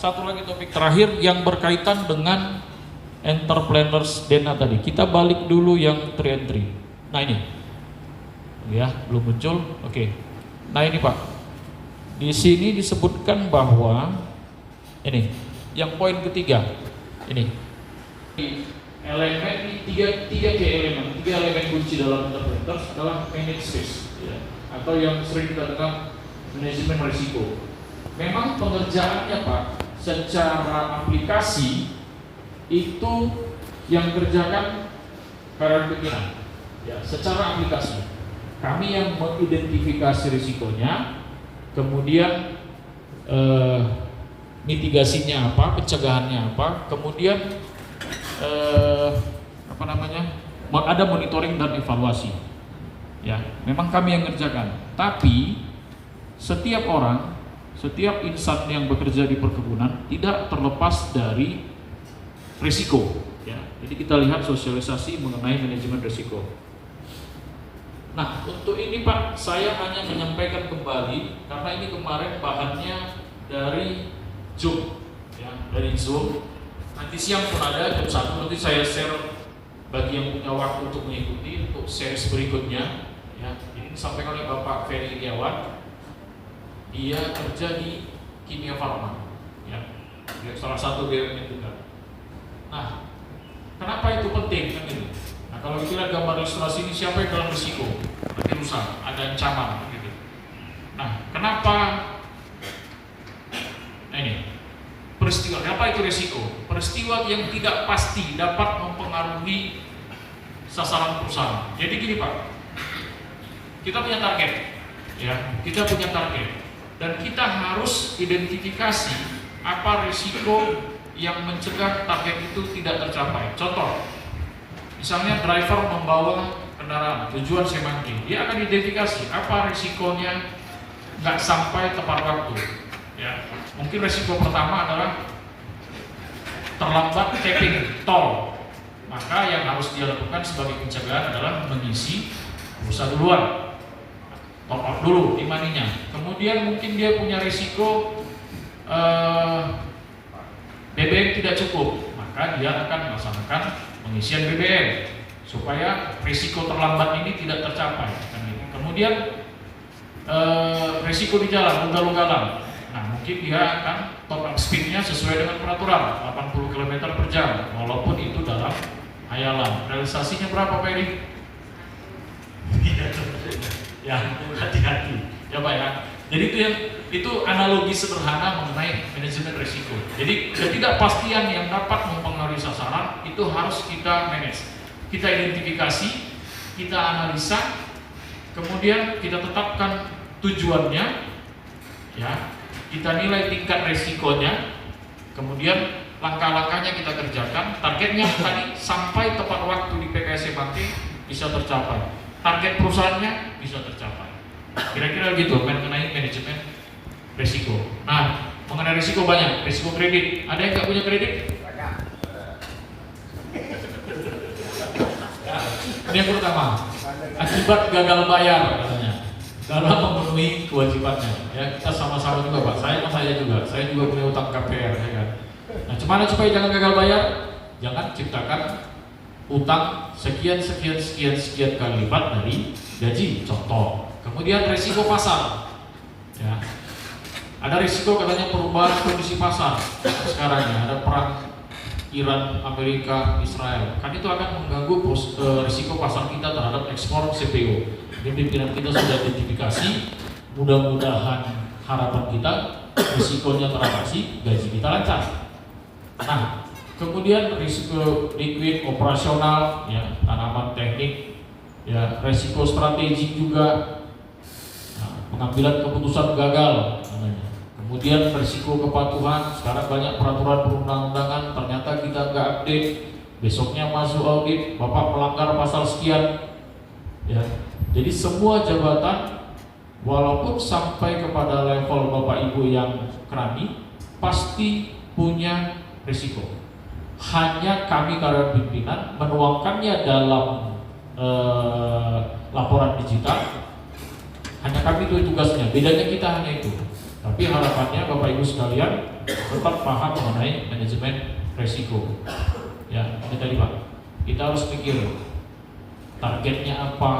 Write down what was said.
satu lagi topik terakhir yang berkaitan dengan entrepreneurs dana tadi. Kita balik dulu yang 3 and 3. Nah ini, ya belum muncul. Oke. Nah ini Pak, di sini disebutkan bahwa ini, yang poin ketiga, ini elemen tiga elemen kunci dalam entrepreneurs adalah manage risk, ya, atau yang sering kita dengar manajemen risiko. Memang pengerjaannya Pak, secara aplikasi itu yang kerjakan karantina, ya, secara aplikasi. Kami yang mengidentifikasi risikonya, kemudian mitigasinya apa, pencegahannya apa, kemudian ada monitoring dan evaluasi. Ya, memang kami yang kerjakan. Tapi setiap orang, setiap insan yang bekerja di perkebunan tidak terlepas dari risiko. Ya, jadi kita lihat sosialisasi mengenai manajemen risiko. Nah, untuk ini Pak, saya hanya menyampaikan kembali karena ini kemarin bahannya dari Zoom, ya, dari Zoom. Nanti siang pun ada jam 1, nanti saya share bagi yang punya waktu untuk mengikuti untuk series berikutnya. Ya, ini disampaikan oleh Bapak Ferry Iriawan. Dia kerja di Kimia Farma, ya, salah satu BUMN juga. Nah, kenapa itu penting kan ini? Nah, kalau kita lihat gambar ilustrasi ini, siapa yang dalam risiko? Nanti rusak, ada ancaman gitu. Nah, kenapa? Nah ini, peristiwa, apa itu risiko? Peristiwa yang tidak pasti dapat mempengaruhi sasaran perusahaan. Jadi gini Pak, kita punya target, ya, kita punya target. Dan kita harus identifikasi apa risiko yang mencegah target itu tidak tercapai. Contoh, misalnya driver membawa kendaraan tujuan Semanggi, dia akan identifikasi apa risikonya nggak sampai tepat waktu. Ya, mungkin risiko pertama adalah terlambat tapping tol. Maka yang harus dia lakukan sebagai pencegahan adalah mengisi pulsa duluan. Top up dulu di maninya. Kemudian mungkin dia punya risiko BBM tidak cukup, maka dia akan melaksanakan pengisian BBM supaya risiko terlambat ini tidak tercapai. Kemudian risiko di jalan, ugal-ugalan. Nah, mungkin dia akan top up speednya sesuai dengan peraturan 80 km per jam, walaupun itu dalam hayalan. Realisasinya berapa Pak Edi? Ya, hati-hati ya Pak ya. Jadi itu analogi sederhana mengenai manajemen risiko. Jadi ketidakpastian yang dapat mempengaruhi sasaran itu harus kita manage. Kita identifikasi, kita analisa, kemudian kita tetapkan tujuannya, ya, kita nilai tingkat risikonya, kemudian langkah-langkahnya kita kerjakan. Targetnya tadi sampai tepat waktu di PKS Bakti bisa tercapai. Target perusahaannya bisa tercapai. Kira-kira gitu mengenai manajemen risiko. Nah, mengenai risiko banyak. Risiko kredit. Ada yang nggak punya kredit? Ini yang pertama. Akibat gagal bayar katanya dalam memenuhi kewajibannya. Ya, kita sama-sama juga Pak. Saya juga. Saya juga punya utang KPR, ya kan. Nah, gimana supaya jangan gagal bayar? Jangan ciptakan utang sekian kali lipat dari gaji, contoh. Kemudian risiko pasar, ya, ada risiko katanya perubahan kondisi pasar sekarang, ya, ada perang Iran, Amerika, Israel, kan itu akan mengganggu risiko pasar kita terhadap ekspor CPO. Pimpinan kita sudah identifikasi, mudah-mudahan harapan kita risikonya teratasi, gaji kita lancar. Nah, kemudian risiko likuid operasional, ya, tanaman teknik, ya, risiko strategi juga, nah, pengambilan keputusan gagal namanya. Kemudian risiko kepatuhan, sekarang banyak peraturan perundang-undangan ternyata kita nggak update, besoknya masuk audit, Bapak melanggar pasal sekian, ya. Jadi semua jabatan walaupun sampai kepada level Bapak Ibu yang kerani pasti punya risiko. Hanya kami karyawan pimpinan menuangkannya dalam laporan digital. Hanya kami itu tugasnya. Bedanya kita hanya itu. Tapi harapannya Bapak Ibu sekalian tetap paham mengenai manajemen resiko. Ya, ini tadi Pak. Kita harus pikir targetnya apa,